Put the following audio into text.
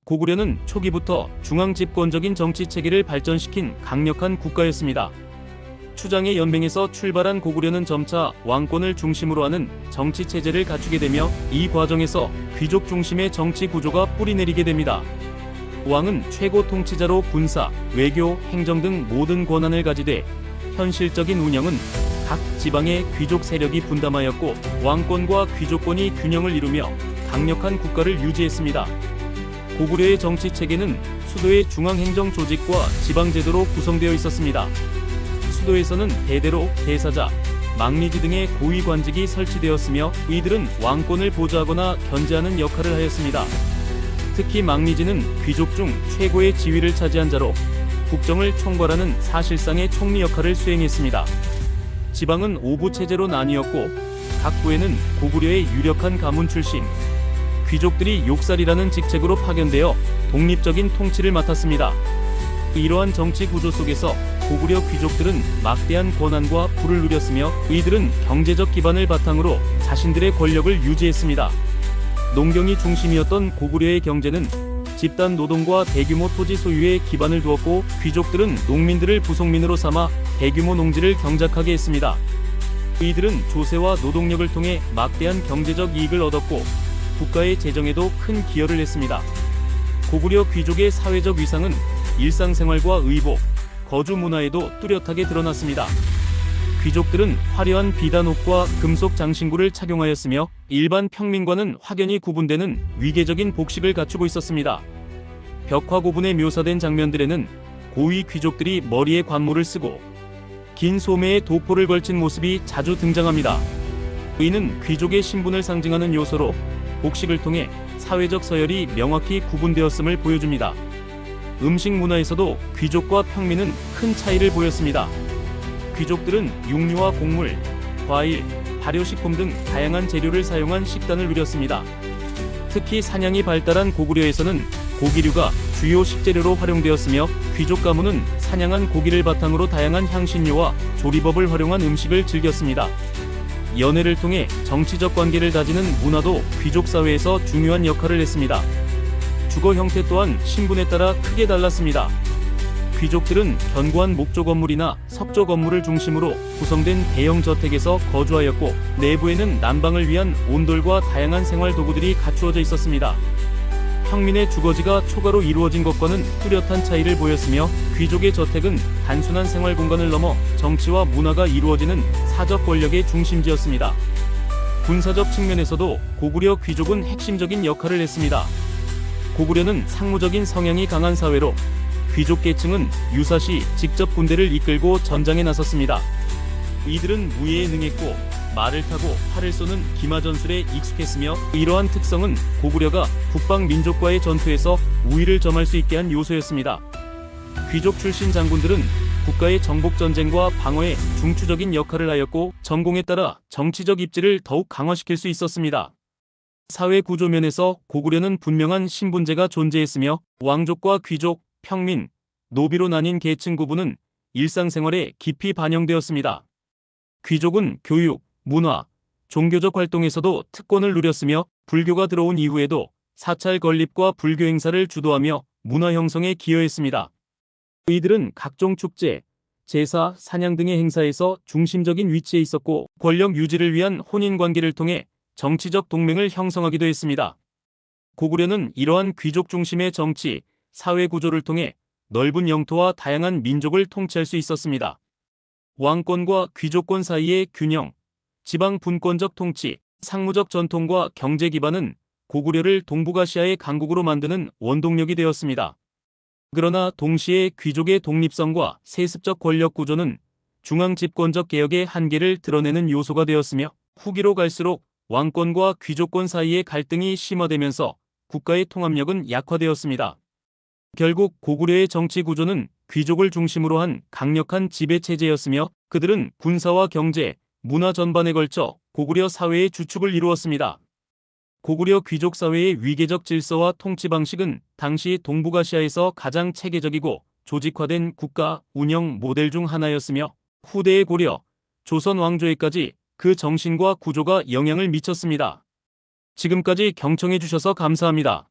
고구려는 초기부터 중앙집권적인 정치체계를 발전시킨 강력한 국가였습니다. 추장의 연맹에서 출발한 고구려는 점차 왕권을 중심으로 하는 정치체제를 갖추게 되며 이 과정에서 귀족 중심의 정치 구조가 뿌리내리게 됩니다. 왕은 최고 통치자로 군사, 외교, 행정 등 모든 권한을 가지되 현실적인 운영은 각 지방의 귀족 세력이 분담하였고 왕권과 귀족권이 균형을 이루며 강력한 국가를 유지했습니다. 고구려의 정치체계는 수도의 중앙행정 조직과 지방제도로 구성되어 있었습니다. 수도에서는 대대로 대사자, 망리지 등의 고위 관직이 설치되었으며 이들은 왕권을 보좌하거나 견제하는 역할을 하였습니다. 특히 망리지는 귀족 중 최고의 지위를 차지한 자로 국정을 총괄하는 사실상의 총리 역할을 수행했습니다. 지방은 5부 체제로 나뉘었고 각 부에는 고구려의 유력한 가문 출신 귀족들이 욕살이라는 직책으로 파견되어 독립적인 통치를 맡았습니다. 이러한 정치 구조 속에서 고구려 귀족들은 막대한 권한과 부를 누렸으며 이들은 경제적 기반을 바탕으로 자신들의 권력을 유지했습니다. 농경이 중심이었던 고구려의 경제는 집단 노동과 대규모 토지 소유에 기반을 두었고 귀족들은 농민들을 부속민으로 삼아 대규모 농지를 경작하게 했습니다. 이들은 조세와 노동력을 통해 막대한 경제적 이익을 얻었고 국가의 재정에도 큰 기여를 했습니다. 고구려 귀족의 사회적 위상은 일상생활과 의복, 거주 문화에도 뚜렷하게 드러났습니다. 귀족들은 화려한 비단옷과 금속 장신구를 착용하였으며 일반 평민과는 확연히 구분되는 위계적인 복식을 갖추고 있었습니다. 벽화 고분에 묘사된 장면들에는 고위 귀족들이 머리에 관모를 쓰고 긴 소매에 도포를 걸친 모습이 자주 등장합니다. 이는 귀족의 신분을 상징하는 요소로 복식을 통해 사회적 서열이 명확히 구분되었음을 보여줍니다. 음식 문화에서도 귀족과 평민은 큰 차이를 보였습니다. 귀족들은 육류와 곡물, 과일, 발효식품 등 다양한 재료를 사용한 식단을 누렸습니다. 특히 사냥이 발달한 고구려에서는 고기류가 주요 식재료로 활용되었으며 귀족 가문은 사냥한 고기를 바탕으로 다양한 향신료와 조리법을 활용한 음식을 즐겼습니다. 연애를 통해 정치적 관계를 다지는 문화도 귀족 사회에서 중요한 역할을 했습니다. 주거 형태 또한 신분에 따라 크게 달랐습니다. 귀족들은 견고한 목조 건물이나 석조 건물을 중심으로 구성된 대형 저택에서 거주하였고 내부에는 난방을 위한 온돌과 다양한 생활 도구들이 갖추어져 있었습니다. 평민의 주거지가 초가로 이루어진 것과는 뚜렷한 차이를 보였으며 귀족의 저택은 단순한 생활 공간을 넘어 정치와 문화가 이루어지는 사적 권력의 중심지였습니다. 군사적 측면에서도 고구려 귀족은 핵심적인 역할을 했습니다. 고구려는 상무적인 성향이 강한 사회로 귀족 계층은 유사시 직접 군대를 이끌고 전장에 나섰습니다. 이들은 무예에 능했고 말을 타고 활을 쏘는 기마 전술에 익숙했으며 이러한 특성은 고구려가 북방 민족과의 전투에서 우위를 점할 수 있게 한 요소였습니다. 귀족 출신 장군들은 국가의 정복 전쟁과 방어에 중추적인 역할을 하였고 전공에 따라 정치적 입지를 더욱 강화시킬 수 있었습니다. 사회 구조 면에서 고구려는 분명한 신분제가 존재했으며 왕족과 귀족, 평민, 노비로 나뉜 계층 구분은 일상생활에 깊이 반영되었습니다. 귀족은 교육, 문화, 종교적 활동에서도 특권을 누렸으며 불교가 들어온 이후에도 사찰 건립과 불교 행사를 주도하며 문화 형성에 기여했습니다. 이들은 각종 축제, 제사, 사냥 등의 행사에서 중심적인 위치에 있었고 권력 유지를 위한 혼인관계를 통해 정치적 동맹을 형성하기도 했습니다. 고구려는 이러한 귀족 중심의 정치, 사회 구조를 통해 넓은 영토와 다양한 민족을 통치할 수 있었습니다. 왕권과 귀족권 사이의 균형, 지방 분권적 통치, 상무적 전통과 경제 기반은 고구려를 동북아시아의 강국으로 만드는 원동력이 되었습니다. 그러나 동시에 귀족의 독립성과 세습적 권력 구조는 중앙 집권적 개혁의 한계를 드러내는 요소가 되었으며 후기로 갈수록 왕권과 귀족권 사이의 갈등이 심화되면서 국가의 통합력은 약화되었습니다. 결국 고구려의 정치 구조는 귀족을 중심으로 한 강력한 지배체제였으며 그들은 군사와 경제, 문화 전반에 걸쳐 고구려 사회의 주축을 이루었습니다. 고구려 귀족 사회의 위계적 질서와 통치 방식은 당시 동북아시아에서 가장 체계적이고 조직화된 국가 운영 모델 중 하나였으며 후대의 고려, 조선 왕조에까지 그 정신과 구조가 영향을 미쳤습니다. 지금까지 경청해 주셔서 감사합니다.